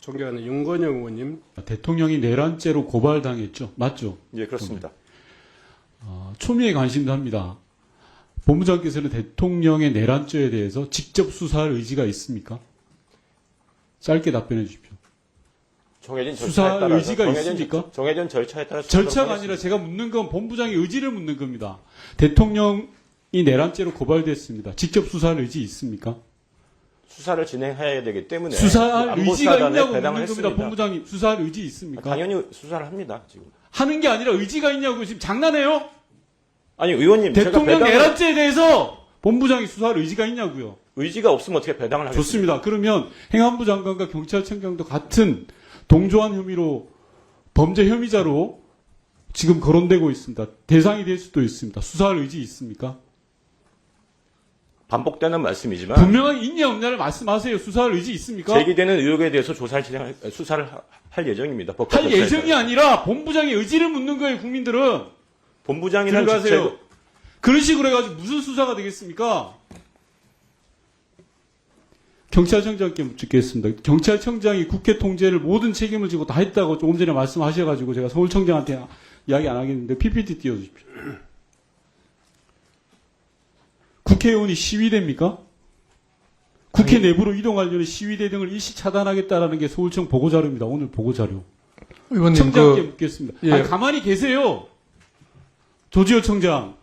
존경하는 윤건영 의원님. 대통령이 내란죄로 고발당했죠. 맞죠? 예, 그렇습니다. 초미에 관심도 합니다. 본부장께서는 대통령의 내란죄에 대해서 직접 수사할 의지가 있습니까? 짧게 답변해 주십시오. 정해진 절차에 수사할 따라서 의지가 있습니까? 정해진 절차에 따라서 절차가 아니라 제가 묻는 건 본부장의 의지를 묻는 겁니다. 대통령이 내란죄로 고발됐습니다. 직접 수사할 의지 있습니까? 수사를 진행해야 되기 때문에 수사할 의지가 있냐고 묻는 배당을 겁니다. 했습니다. 본부장님 수사할 의지 있습니까? 당연히 수사를 합니다. 지금. 하는 게 아니라 의지가 있냐고 지금 장난해요? 아니 의원님 대통령 제가 내란죄에 대해서 본부장이 수사할 의지가 있냐고요? 의지가 없으면 어떻게 배당을 하겠습니까? 좋습니다. 그러면 행안부 장관과 경찰청장도 같은 동조한 혐의로 범죄 혐의자로 지금 거론되고 있습니다. 대상이 될 수도 있습니다. 수사할 의지 있습니까? 반복되는 말씀이지만 분명하게 있냐 없냐를 말씀하세요. 수사할 의지 있습니까? 제기되는 의혹에 대해서 수사를 할 예정입니다. 법과 할 절차에 예정이 따라. 아니라 본부장의 의지를 묻는 거예요. 국민들은. 본부장이라는 들어가세요. 직책 그런 식으로 해가지고 무슨 수사가 되겠습니까? 경찰청장께 묻겠습니다. 경찰청장이 국회 통제를 모든 책임을 지고 다 했다고 조금 전에 말씀하셔가지고 제가 서울청장한테 이야기 안 하겠는데 PPT 띄워주십시오. 국회의원이 시위대입니까? 국회 내부로 이동하려는 시위대 등을 일시 차단하겠다라는 게 서울청 보고자료입니다. 오늘 보고자료. 의원님, 청장께 묻겠습니다. 예. 아니, 가만히 계세요. 조지호 청장.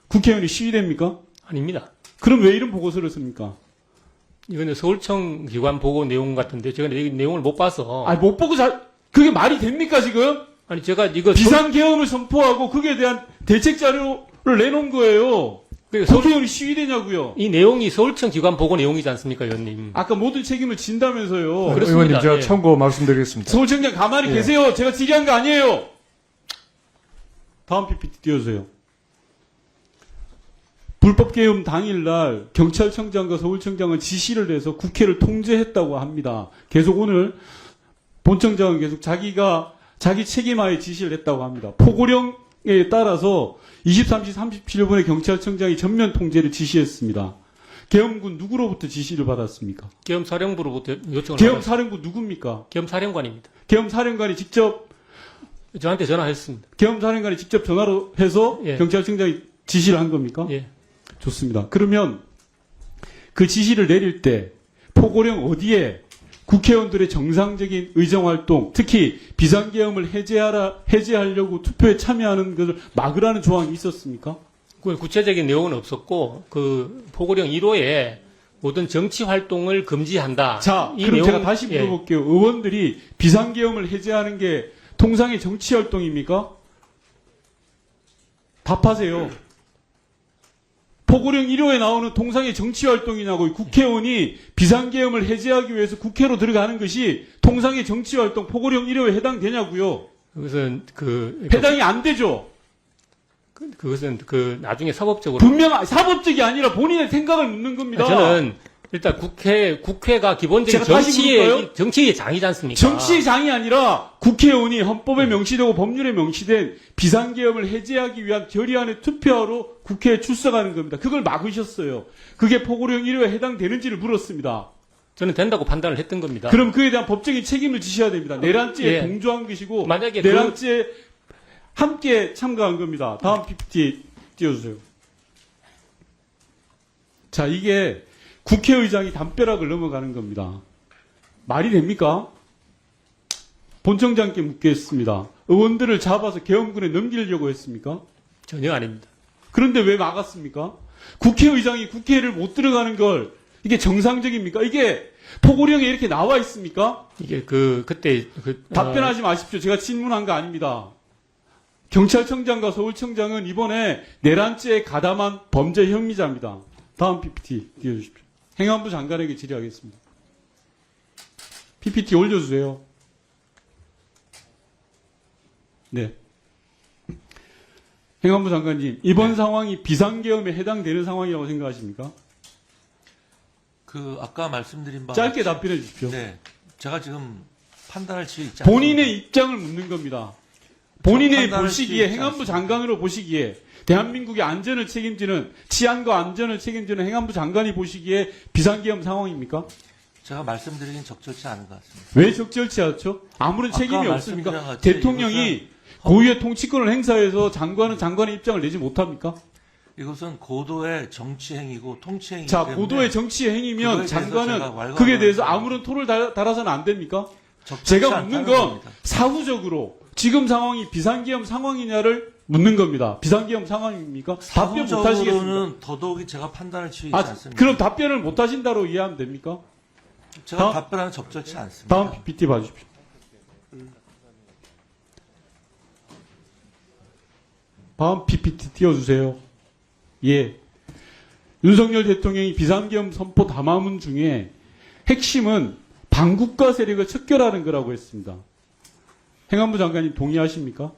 국회의원이 시위대입니까? 아닙니다. 그럼 왜 이런 보고서를 씁니까? 이거는 서울청 기관 보고 내용 같은데 제가 이 내용을 못 봐서 아니, 못 보고 그게 말이 됩니까, 지금? 아니 제가 이거 비상계엄을 선포하고 그게 대한 대책 자료를 내놓은 거예요. 국회의원이 시위대냐고요. 이 내용이 서울청 기관 보고 내용이지 않습니까, 의원님? 아까 모든 책임을 진다면서요. 그렇습니다. 의원님 제가 예. 참고 말씀드리겠습니다. 서울청장 가만히 예. 계세요. 제가 질의한 거 아니에요. 다음 PPT 띄워주세요. 불법계엄 당일날 경찰청장과 서울청장은 지시를 해서 국회를 통제했다고 합니다. 계속 오늘 본청장은 계속 자기 책임하에 지시를 했다고 합니다. 포고령에 따라서 23시 37분에 경찰청장이 전면 통제를 지시했습니다. 계엄군 누구로부터 지시를 받았습니까? 계엄사령부로부터 요청을 계엄사령부 누굽니까? 계엄사령관입니다. 계엄사령관이 직접 저한테 전화했습니다. 계엄사령관이 직접 전화로 해서 예. 경찰청장이 지시를 한 겁니까? 예. 좋습니다. 그러면 그 지시를 내릴 때 포고령 어디에 국회의원들의 정상적인 의정활동, 특히 비상계엄을 해제하려고 투표에 참여하는 것을 막으라는 조항이 있었습니까? 그 구체적인 내용은 없었고 그 포고령 1호에 모든 정치 활동을 금지한다. 자, 이 그럼 내용- 제가 다시 예. 물어볼게요. 의원들이 비상계엄을 해제하는 게 통상의 정치활동입니까? 답하세요. 포고령 1호에 나오는 통상의 정치활동이냐고 국회의원이 비상계엄을 해제하기 위해서 국회로 들어가는 것이 통상의 정치활동 포고령 1호에 해당되냐고요. 그것은 해당이 안 되죠. 그것은 나중에 사법적으로 분명 사법적이 아니라 본인의 생각을 묻는 겁니다. 저는 일단 국회가 기본적인 제가 다시 물을까요? 정치의 장이지 않습니까? 정치의 장이 아니라 국회의원이 헌법에 명시되고 법률에 명시된 비상계엄을 해제하기 위한 결의안에 투표하러 국회에 출석하는 겁니다. 그걸 막으셨어요. 그게 포고령 1호에 해당되는지를 물었습니다. 저는 된다고 판단을 했던 겁니다. 그럼 그에 대한 법적인 책임을 지셔야 됩니다. 내란죄에 예. 동조한 것이고 만약에 내란죄에 함께 참가한 겁니다. 다음 PPT 띄워주세요. 자, 이게 국회의장이 담벼락을 넘어가는 겁니다. 말이 됩니까? 본청장께 묻겠습니다. 의원들을 잡아서 계엄군에 넘기려고 했습니까? 전혀 아닙니다. 그런데 왜 막았습니까? 국회의장이 국회를 못 들어가는 걸 이게 정상적입니까? 이게 포고령에 이렇게 나와 있습니까? 이게 그때 답변하지 마십시오. 제가 질문한 거 아닙니다. 경찰청장과 서울청장은 이번에 내란죄에 가담한 범죄 혐의자입니다. 다음 PPT 띄워주십시오. 행안부 장관에게 질의하겠습니다. PPT 올려주세요. 네. 행안부 장관님, 이번 상황이 비상계엄에 해당되는 상황이라고 생각하십니까? 아까 말씀드린 바 짧게 답변해 주십시오. 네, 제가 지금 판단할 수 있지 본인의 않습니다. 입장을 묻는 겁니다. 본인의 판단할 수 보시기에 있지 행안부 않습니다. 장관으로 보시기에 대한민국의 안전을 책임지는 치안과 안전을 책임지는 행안부 장관이 보시기에 비상계엄 상황입니까? 제가 말씀드리긴 적절치 않은 것 같습니다. 왜 적절치 않죠? 아무런 아까 책임이 말씀드린 없습니까? 같이 대통령이 고유의 통치권을 행사해서 장관은 장관의 입장을 내지 못합니까? 이것은 고도의 정치 행위고 통치 행위이기 자, 때문에 고도의 정치 행위면 그거에 대해서 제가 장관은 왈가왈부하는 그에 대해서 거예요. 아무런 토를 달아서는 안 됩니까? 적절치 제가 묻는 않다는 건 겁니다. 사후적으로 지금 상황이 비상기업 상황이냐를 묻는 겁니다. 비상기업 상황입니까? 답변 못 하시겠습니까? 사후적으로는 더더욱이 제가 판단을 지휘하지 않습니다. 그럼 답변을 못 하신다로 이해하면 됩니까? 제가 다음- 답변하는 적절치 않습니다. 다음 PPT 봐주십시오. 다음 PPT 띄워주세요. 예. 윤석열 대통령이 비상계엄 선포 담화문 중에 핵심은 반국가 세력을 척결하는 거라고 했습니다. 행안부 장관님 동의하십니까?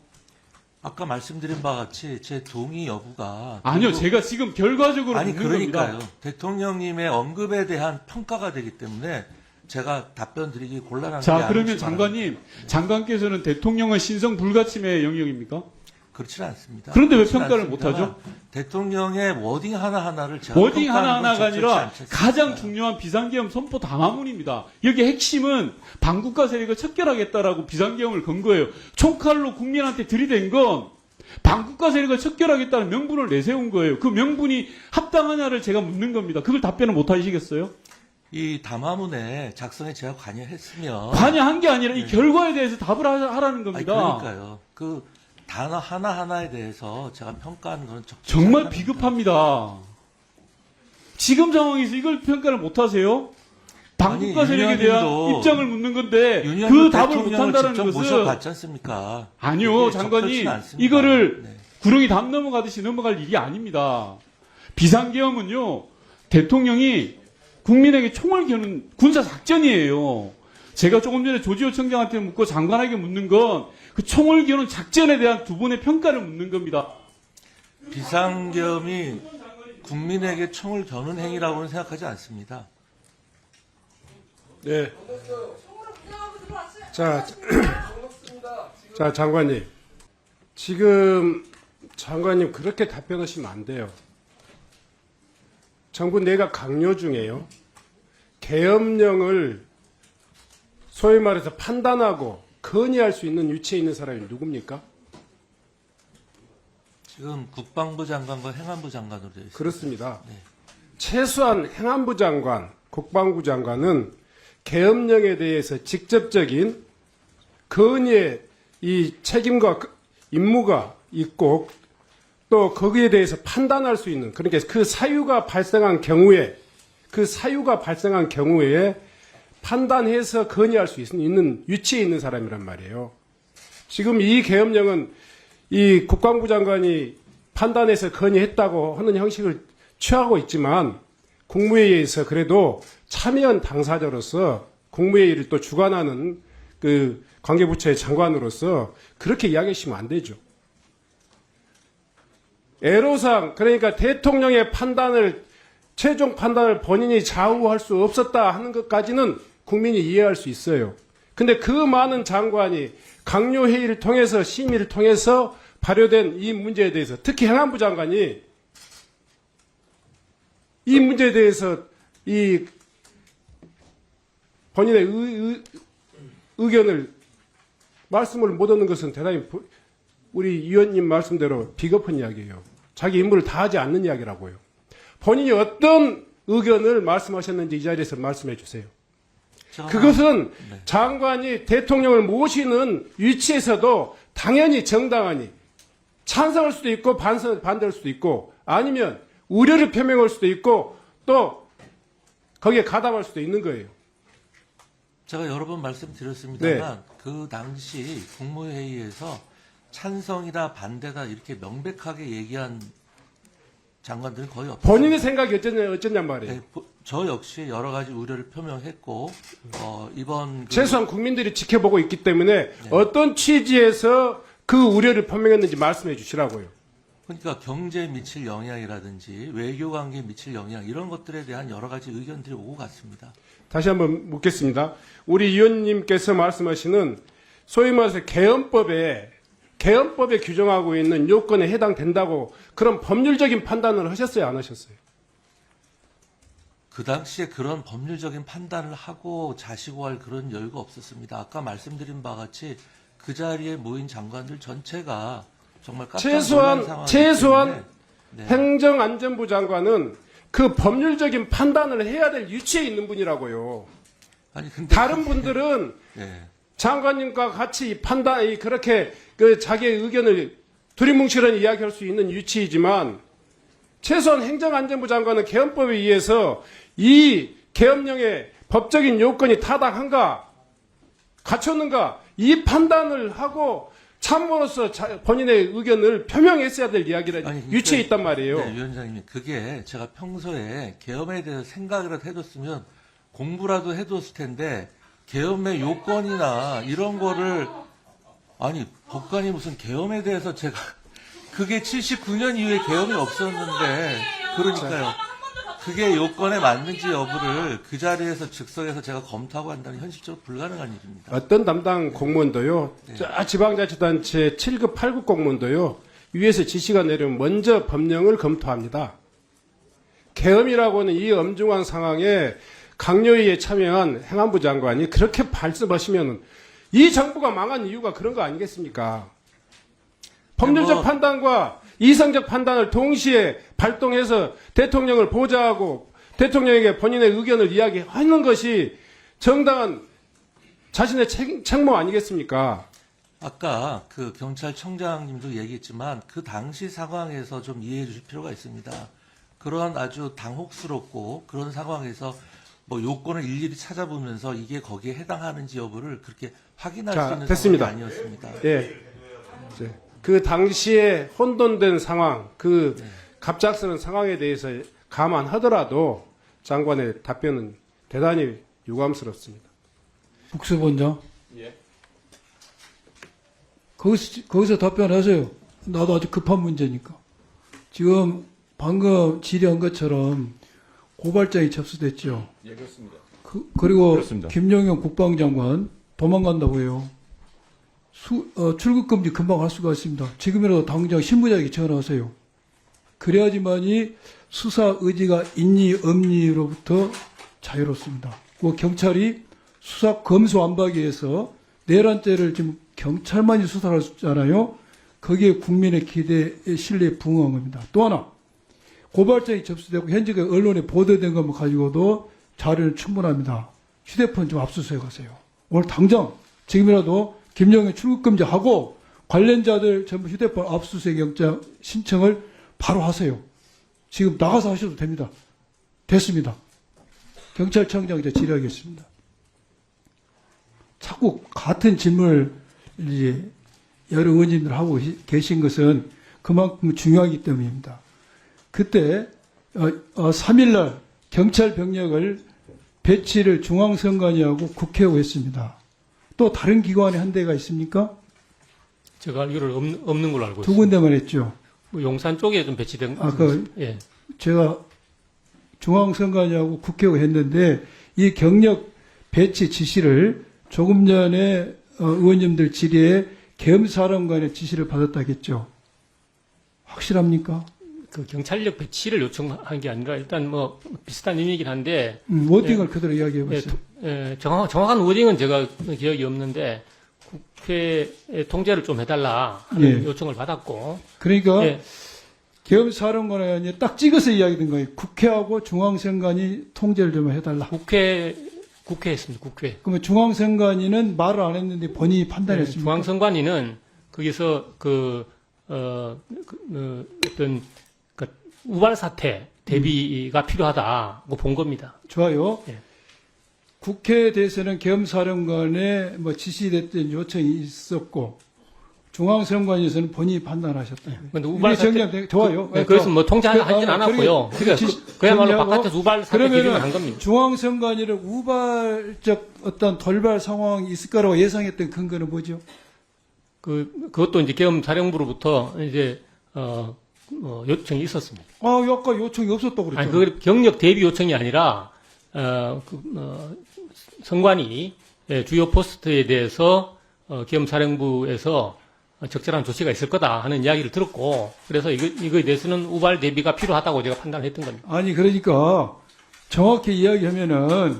아까 말씀드린 바와 같이 제 동의 여부가 아니요, 그리고- 제가 지금 결과적으로 아니 묻는 그러니까요. 겁니다. 대통령님의 언급에 대한 평가가 되기 때문에 제가 답변 드리기 곤란한 게 자, 아니지 그러면 말합니다. 장관님, 장관께서는 대통령은 신성 불가침의 영역입니까? 그렇지는 않습니다. 그런데 왜 그렇지는 평가를 않습니다만 못하죠? 대통령의 워딩 하나하나를 제가 워딩 평가하는 건 하나하나가 적절치 아니라 않지 않습니까? 가장 중요한 비상계엄 선포 담화문입니다. 여기 핵심은 반국가 세력을 척결하겠다라고 비상계엄을 건 거예요. 총칼로 국민한테 들이댄 건 반국가 세력을 척결하겠다는 명분을 내세운 거예요. 그 명분이 합당하냐를 제가 묻는 겁니다. 그걸 답변을 못 하시겠어요? 이 담화문의 작성에 제가 관여했으면 관여한 게 아니라 이 결과에 대해서 답을 하라는 아니, 겁니다. 그러니까요. 그 단어 하나하나에 대해서 제가 평가하는 건 적절치 정말 않다는 비겁합니다. 지금 상황에서 이걸 평가를 못 하세요? 반국가 아니, 세력에 대한 윤 입장을 묻는 건데 윤석열 그 답을 못 대통령을 한다는 직접 것은 모셔봤지 않습니까? 아니요, 이게 장관님. 적절치는 않습니다. 이거를 네. 구렁이 담 넘어가듯이 넘어갈 일이 아닙니다. 비상계엄은요, 대통령이 국민에게 총을 겨눈 군사작전이에요. 제가 조금 전에 조지호 청장한테 묻고 장관에게 묻는 건 그 총을 겨눈 작전에 대한 두 번의 평가를 묻는 겁니다. 비상계엄이 국민에게 총을 겨눈 행위라고는 생각하지 않습니다. 네. 자, 자, 장관님. 지금 장관님 그렇게 답변하시면 안 돼요. 정부 내각 강요 중에요. 계엄령을 소위 말해서 판단하고 건의할 수 있는 위치에 있는 사람이 누굽니까? 지금 국방부 장관과 행안부 장관으로 되어 있습니다. 그렇습니다. 네. 최소한 행안부 장관, 국방부 장관은 계엄령에 대해서 직접적인 건의의 이 책임과 임무가 있고 또 거기에 대해서 판단할 수 있는 그러니까 그 사유가 발생한 경우에 판단해서 건의할 수 있는 위치에 있는 사람이란 말이에요. 지금 이 계엄령은 이 국방부 장관이 판단해서 건의했다고 하는 형식을 취하고 있지만 국무회의에서 그래도 참여한 당사자로서 국무회의를 또 주관하는 그 관계부처의 장관으로서 그렇게 이야기하시면 안 되죠. 애로상 그러니까 대통령의 최종 판단을 본인이 좌우할 수 없었다 하는 것까지는 국민이 이해할 수 있어요. 근데 그 많은 장관이 강요회의를 통해서 심의를 통해서 발효된 이 문제에 대해서 특히 행안부 장관이 이 문제에 대해서 이 본인의 의견을 말씀을 못 하는 것은 대단히 우리 위원님 말씀대로 비겁한 이야기예요. 자기 임무를 다하지 않는 이야기라고요. 본인이 어떤 의견을 말씀하셨는지 이 자리에서 말씀해 주세요. 그것은 네. 장관이 대통령을 모시는 위치에서도 당연히 정당하니 찬성할 수도 있고 반대할 수도 있고 아니면 우려를 표명할 수도 있고 또 거기에 가담할 수도 있는 거예요. 제가 여러 번 말씀드렸습니다만 네. 그 당시 국무회의에서 찬성이다 반대다 이렇게 명백하게 얘기한 장관들은 거의 없었습니다. 본인의 생각이 어쩌냔 말이에요. 네, 저 역시 여러 가지 우려를 표명했고 이번 최소한 국민들이 지켜보고 있기 때문에 네. 어떤 취지에서 그 우려를 표명했는지 말씀해 주시라고요. 그러니까 경제에 미칠 영향이라든지 외교관계에 미칠 영향 이런 것들에 대한 여러 가지 의견들이 오고 갔습니다. 다시 한번 묻겠습니다. 우리 위원님께서 말씀하시는 소위 말해서 계엄법에 규정하고 있는 요건에 해당된다고 그런 법률적인 판단을 하셨어요, 안 하셨어요? 그 당시에 그런 법률적인 판단을 하고 자시고 할 그런 여유가 없었습니다. 아까 말씀드린 바와 같이 그 자리에 모인 장관들 전체가 정말 깜짝 놀란 상황이기 최소한 때문에 네. 행정안전부 장관은 그 법률적인 판단을 해야 될 위치에 있는 분이라고요. 아니 근데 다른 분들은 네. 장관님과 같이 판단이 그렇게 그 자기의 의견을 두리뭉실하게 이야기할 수 있는 위치이지만 최소한 행정안전부 장관은 개헌법에 의해서 이 계엄령의 법적인 요건이 타당한가 갖췄는가 이 판단을 하고 참모로서 본인의 의견을 표명했어야 될 이야기라 아니, 위치에 있단 말이에요. 네, 위원장님, 그게 제가 평소에 계엄에 대해서 생각이라도 해뒀으면 공부라도 해뒀을 텐데 계엄의 요건이나 이런 거를 아니 법관이 무슨 계엄에 대해서 제가 그게 79년 이후에 계엄이 없었는데 그러니까요. 그게 요건에 맞는지 여부를 그 자리에서 즉석에서 제가 검토하고 한다는 현실적으로 불가능한 일입니다. 어떤 담당 공무원도요. 저 지방자치단체 7급, 8급 공무원도요. 위에서 지시가 내리면 먼저 법령을 검토합니다. 계엄이라고는 이 엄중한 상황에 강요위에 참여한 행안부 장관이 그렇게 말씀하시면 이 정부가 망한 이유가 그런 거 아니겠습니까? 법률적 판단과 이성적 판단을 동시에 발동해서 대통령을 보좌하고 대통령에게 본인의 의견을 이야기하는 것이 정당한 자신의 책무 아니겠습니까? 아까 그 경찰청장님도 얘기했지만 그 당시 상황에서 좀 이해해 주실 필요가 있습니다. 그런 아주 당혹스럽고 그런 상황에서 뭐 요건을 일일이 찾아보면서 이게 거기에 해당하는지 여부를 그렇게 확인할 수 있는 됐습니다. 상황이 아니었습니다. 예. 그 당시에 혼돈된 상황, 그 갑작스러운 상황에 대해서 감안하더라도 장관의 답변은 대단히 유감스럽습니다. 국수본장. 거기서 답변하세요. 나도 아주 급한 문제니까. 지금 방금 질의한 것처럼 고발장이 접수됐죠. 예, 그렇습니다. 그리고 그렇습니다. 김영현 국방장관 도망간다고 해요. 출국금지 금방 할 수가 있습니다. 지금이라도 당장 실무자에게 전화하세요. 그래야지만이 수사 의지가 있니 없니로부터 자유롭습니다. 그 경찰이 수사 검수 안박위에서 내란죄를 지금 경찰만이 수사를 하잖아요. 거기에 국민의 기대에 신뢰에 부응한 겁니다. 또 하나 고발장이 접수되고 현재 언론에 보도된 것만 가지고도 자료는 충분합니다. 휴대폰 좀 압수수색하세요. 오늘 당장 지금이라도 김영현 출국금지하고 관련자들 전부 휴대폰 압수수색 영장 신청을 바로 하세요. 지금 나가서 하셔도 됩니다. 됐습니다. 경찰청장 이제 질의하겠습니다. 자꾸 같은 질문을 이제 여러 의원님들 하고 계신 것은 그만큼 중요하기 때문입니다. 그때 3일날 경찰 병력을 배치를 중앙선관위하고 국회하고 했습니다. 또 다른 기관에 한 대가 있습니까? 제가 알기로는 없는 걸로 알고 두 있습니다. 군데만 했죠. 뭐 용산 쪽에 좀 배치된 예. 제가 중앙선관위하고 국회하고 했는데 이 경력 배치 지시를 조금 전에 의원님들 질의에 계엄사령관의 지시를 받았다겠죠. 확실합니까? 그 경찰력 배치를 요청한 게 아니라 일단 뭐 비슷한 의미이긴 한데 워딩을 그대로 이야기해 보세요. 정확한 워딩은 제가 기억이 없는데 국회의 통제를 좀 해달라 하는 요청을 받았고 그러니까 예. 계엄사령관에 딱 찍어서 이야기된 거예요. 국회하고 중앙선관위 통제를 좀 해달라. 국회 했습니다. 국회. 그러면 중앙선관위는 말을 안 했는데 본인이 판단했습니다. 중앙선관위는 거기서 어떤 우발 사태 대비가 필요하다고 본 겁니다. 좋아요. 예. 국회에 대해서는 계엄사령관에 뭐 지시됐던 요청이 있었고 중앙선관위에서는 본인이 판단하셨다. 근데 우발 사태 좋아요. 그래서 뭐 통제하진 않았고요. 그야말로 바깥에서 우발 사태 대비를 한 겁니다. 중앙선관위를 우발적 어떤 돌발 상황이 있을 거라고 예상했던 근거는 뭐죠? 그것도 이제 계엄사령부로부터 이제 요청이 있었습니다. 아까 요청이 없었다고 그랬죠. 아니, 그 경력 대비 요청이 아니라 선관위 주요 포스트에 대해서 계엄사령부에서 적절한 조치가 있을 거다 하는 이야기를 들었고, 그래서 이거에 대해서는 우발 대비가 필요하다고 제가 판단을 했던 겁니다. 아니 그러니까 정확히 이야기하면은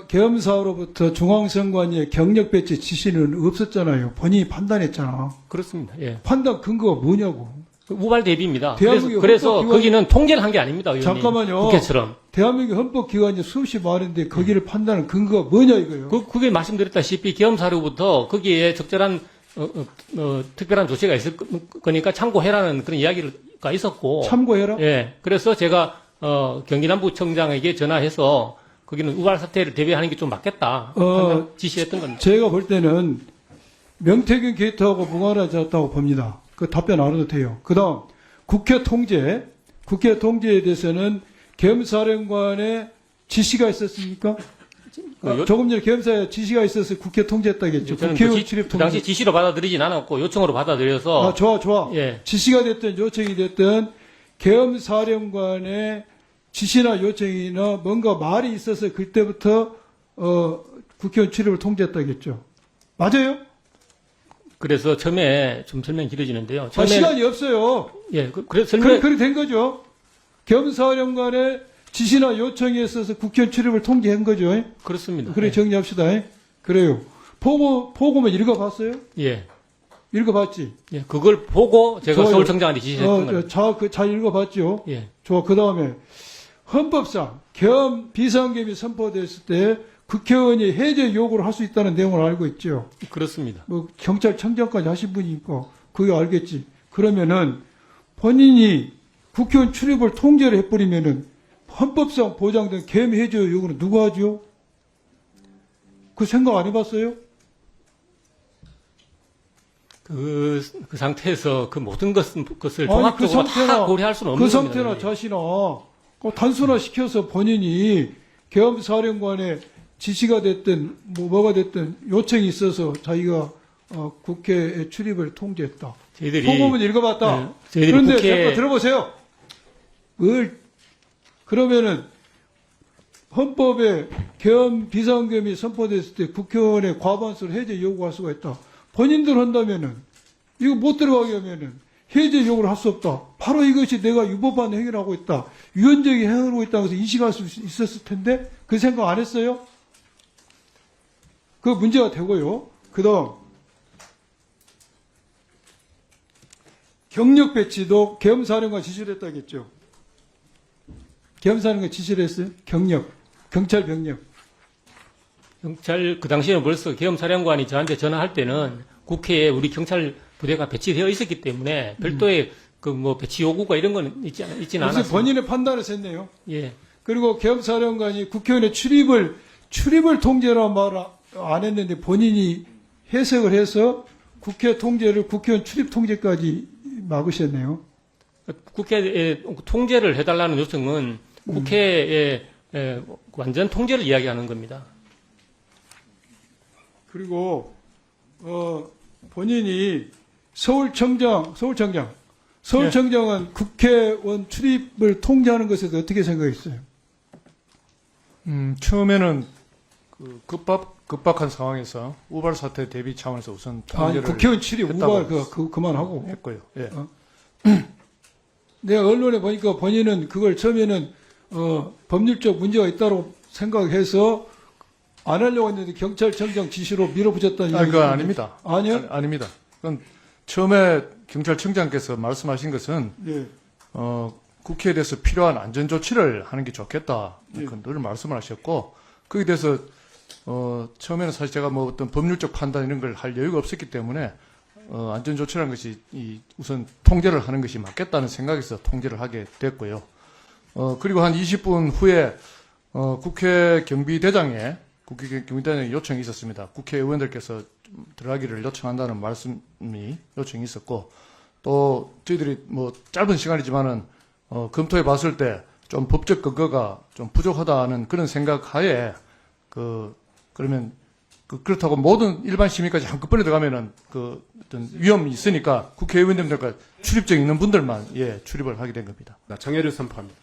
계엄사로부터 중앙선관위의 경력 배치 지시는 없었잖아요. 본인이 판단했잖아. 그렇습니다. 예. 판단 근거가 뭐냐고. 우발 대비입니다. 대한민국의 그래서 헌법기관- 거기는 통제를 한 게 아닙니다. 의원님. 잠깐만요. 국회처럼. 대한민국 헌법기관이 수없이 많은데 거기를 판단하는 근거가 뭐냐 이거예요. 그게 말씀드렸다시피 계엄사로부터 거기에 적절한 특별한 조치가 있을 거니까 참고해라는 그런 이야기가 있었고. 참고해라. 예. 그래서 제가 경기남부청장에게 전화해서 거기는 우발 사태를 대비하는 게 좀 맞겠다 지시했던 겁니다. 제가 볼 때는 명태균 게이트하고 무관하다고 봅니다. 그 답변 안 해도 돼요. 그 다음, 국회 통제에 대해서는 계엄사령관의 지시가 있었습니까? 조금 전에 계엄사에 지시가 있어서 국회 통제했다겠죠. 저는 국회의원 출입 그 당시 통제. 지시로 받아들이진 않았고 요청으로 받아들여서 아, 좋아. 예. 지시가 됐든 요청이 됐든 계엄사령관의 지시나 요청이나 뭔가 말이 있어서 그때부터 국회의원 출입을 통제했다겠죠. 맞아요? 그래서 처음에 좀 설명이 길어지는데요. 시간이 없어요. 예, 그래서 설명 그래 된 거죠. 겸사령관의 지시나 요청에 있어서 국회의원 출입을 통제한 거죠. 그렇습니다. 그래 예. 정리합시다. 그래요. 보고만 읽어봤어요? 예. 읽어봤지. 예, 그걸 보고 제가 좋아요. 서울청장한테 지시했던 겁니다. 잘 읽어봤죠. 예. 좋아. 그 다음에 헌법상 비상계엄이 선포됐을 때 국회의원이 해제 요구를 할 수 있다는 내용을 알고 있죠. 그렇습니다. 뭐 경찰청장까지 하신 분이니까 그게 알겠지. 그러면은 본인이 국회의원 출입을 통제를 해버리면은 헌법상 보장된 계엄 해제 요구는 누가 하죠? 그 생각 안 해봤어요? 그 상태에서 그 모든 것을 아니, 종합적으로 다 고려할 수는 없는 그 겁니다. 상태나 자신아 단순화 시켜서 본인이 계엄사령관의 지시가 됐든 뭐가 됐든 요청이 있어서 자기가 국회에 출입을 통제했다. 저희들이 보고문 읽어봤다. 네, 저희들이 그런데 국회에- 잠깐 들어보세요. 그러면은 헌법에 비상계엄이 선포됐을 때 국회의원의 과반수를 해제 요구할 수가 있다. 본인들 한다면은 이거 못 들어가게 하면은 해제 요구를 할 수 없다. 바로 이것이 내가 위법한 행위를 하고 있다. 위헌적인 행위를 하고 있다고 해서 인식할 수 있었을 텐데 그 생각 안 했어요? 그 문제가 되고요. 그 다음 경력 배치도 계엄사령관 지시를 했다겠죠. 계엄사령관 지시를 했어요. 경찰 병력. 경찰 그 당시에는 벌써 계엄사령관이 저한테 전화할 때는 국회에 우리 경찰 부대가 배치되어 있었기 때문에 별도의 그 뭐 배치 요구가 이런 건 있지는 무슨 않았습니다. 본인의 판단에서 했네요. 예. 그리고 계엄사령관이 국회의원의 출입을 통제라 말 안 했는데 본인이 해석을 해서 국회 통제를 국회의원 출입 통제까지 막으셨네요. 국회에 통제를 해달라는 요청은 국회의 완전 통제를 이야기하는 겁니다. 그리고 본인이 서울청장은 국회의원 출입을 통제하는 것에 대해 어떻게 생각했어요? 처음에는 그 급박한 상황에서 우발 사태 대비 차원에서 우선 아니, 통제를 국회의원 출입 했다고 우발 그만하고. 했고요. 예. 내가 언론에 보니까 본인은 그걸 처음에는 법률적 문제가 있다고 생각해서 안 하려고 했는데 경찰청장 지시로 밀어붙였다는 그거 얘기가 아닙니다. 아니요? 아닙니다. 그건 처음에 경찰청장께서 말씀하신 것은 예. 국회에 대해서 필요한 안전 조치를 하는 게 좋겠다. 예. 늘 말씀을 하셨고 거기에 대해서 처음에는 사실 제가 뭐 어떤 법률적 판단 이런 걸 할 여유가 없었기 때문에 안전 조치라는 것이 우선 통제를 하는 것이 맞겠다는 생각에서 통제를 하게 됐고요. 그리고 한 20분 후에 국회 경비대장에 요청이 있었습니다. 국회의원들께서 들어가기를 요청한다는 말씀이 요청이 있었고 또 저희들이 뭐 짧은 시간이지만은 검토해 봤을 때 좀 법적 근거가 좀 부족하다는 그런 생각하에 그러면 그렇다고 모든 일반 시민까지 한꺼번에 들어가면은 어떤 위험이 있으니까 국회의원님들과 출입증 있는 분들만 출입을 하게 된 겁니다. 정해를 선포합니다.